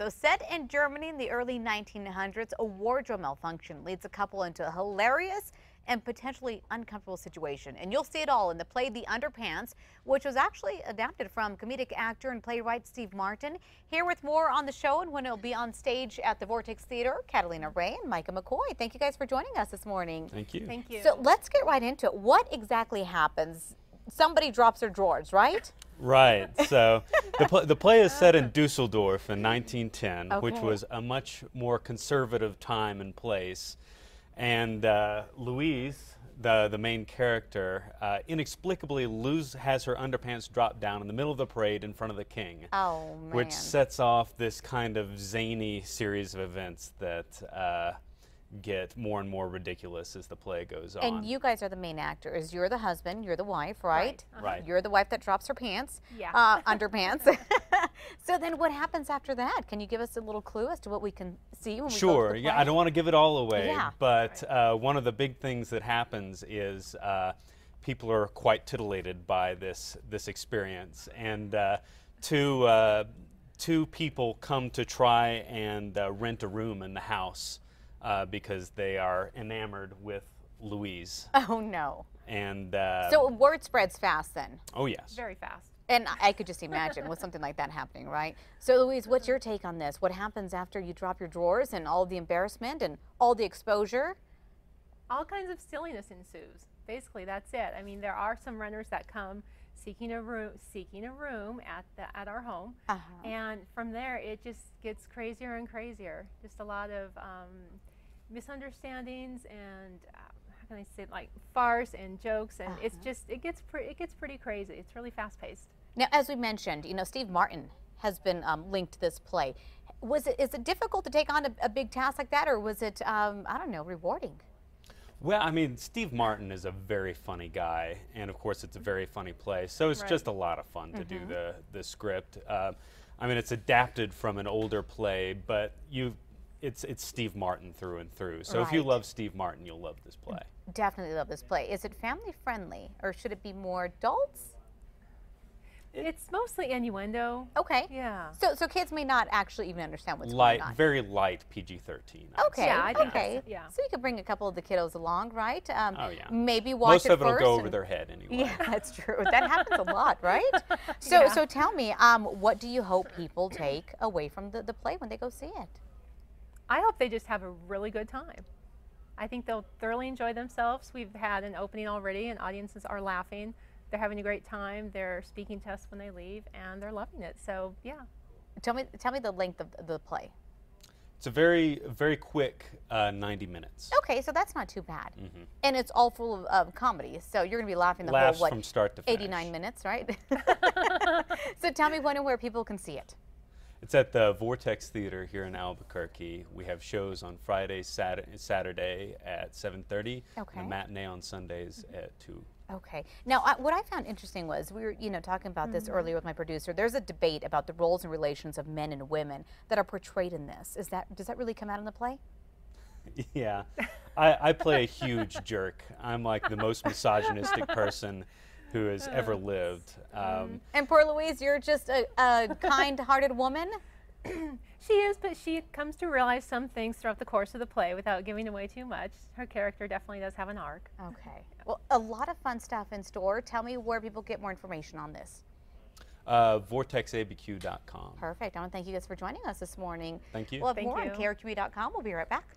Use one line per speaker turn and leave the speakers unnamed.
So set in Germany in the early 1900s, a wardrobe malfunction leads a couple into a hilarious and potentially uncomfortable situation. And you'll see it all in the play The Underpants, which was actually adapted from comedic actor and playwright Steve Martin. Here with more on the show and when it'll be on stage at the Vortex Theatre, Catalina Ray and Micah McCoy. Thank you guys for joining us this morning.
Thank you.
Thank you.
So let's get right into it. What exactly happens? Somebody drops their drawers, right?
Right. So the play is set in Dusseldorf in 1910, which
Okay.
was a much more conservative time and place. And Louise, the main character, inexplicably has her underpants drop down in the middle of the parade in front of the king.
Oh, man.
Which sets off this kind of zany series of events that get more and more ridiculous as the play goes on.
And you guys are the main actors. You're the husband, you're the wife, right?
Right.
You're the wife that drops her pants,
Yeah.
underpants. So then what happens after that? Can you give us a little clue as to what we can see when we go to
Sure.
the play?
Yeah, I don't want to give it all away,
Yeah.
but one of the big things that happens is people are quite titillated by this experience, and two people come to try and rent a room in the house because they are enamored with Louise.
Oh, no.
And
So word spreads fast then.
oh yes.
Very fast.
And I could just imagine with something like that happening, right? So Louise, what's your take on this? What happens after you drop your drawers and all the embarrassment and all the exposure?
All kinds of silliness ensues. Basically, that's it. I mean, there are some renters that come seeking a room at our home, and from there it just gets crazier and crazier. Just a lot of misunderstandings and how can I say, like farce and jokes, and it gets pretty crazy. It's really fast paced.
Now, as we mentioned, Steve Martin has been linked to this play. Is it difficult to take on a big task like that, or was it, I don't know, rewarding?
Well, I mean, Steve Martin is a very funny guy, and of course it's a very funny play, so it's just a lot of fun to do the script. I mean, it's adapted from an older play, but it's Steve Martin through and through. So if you love Steve Martin, you'll love this play.
Definitely love this play. Is it family friendly, or should it be more adults?
It's mostly innuendo.
Okay.
Yeah.
So kids may not actually even understand what's going on.
Very light PG-13.
Okay.
Yeah, I think
okay.
yeah.
So you could bring a couple of the kiddos along, right?
Oh yeah.
Maybe watch
Most
it
of it will
first
go over
and-
their head anyway.
Yeah, that's true. That happens a lot, right? So
Yeah.
so tell me, what do you hope people take away from the play when they go see it?
I hope they just have a really good time. I think they'll thoroughly enjoy themselves. We've had an opening already, and audiences are laughing. They're having a great time. They're speaking to us when they leave, and they're loving it. So, yeah.
Tell me the length of the play.
It's a very quick 90 minutes.
Okay, so that's not too bad. And it's all full of comedy, so you're going to be laughing the
Laughs
whole,
from start to finish.
89 minutes, right? So tell me when and where people can see it.
It's at the Vortex Theatre here in Albuquerque. We have shows on Friday, Saturday at 7:30,
Okay.
and a matinee on Sundays at 2.
Okay. Now, what I found interesting was we were, talking about this earlier with my producer. There's a debate about the roles and relations of men and women that are portrayed in this. Does that really come out in the play?
Yeah, I play a huge jerk. I'm like the most misogynistic person who has ever lived.
And poor Louise, you're just a kind-hearted woman?
She is, but she comes to realize some things throughout the course of the play without giving away too much. Her character definitely does have an arc.
Okay. Well, a lot of fun stuff in store. Tell me where people get more information on this.
VortexABQ.com.
Perfect. I want to thank you guys for joining us this morning.
Thank you.
We'll have
Thank
more
you.
on KRQE.com. We'll be right back.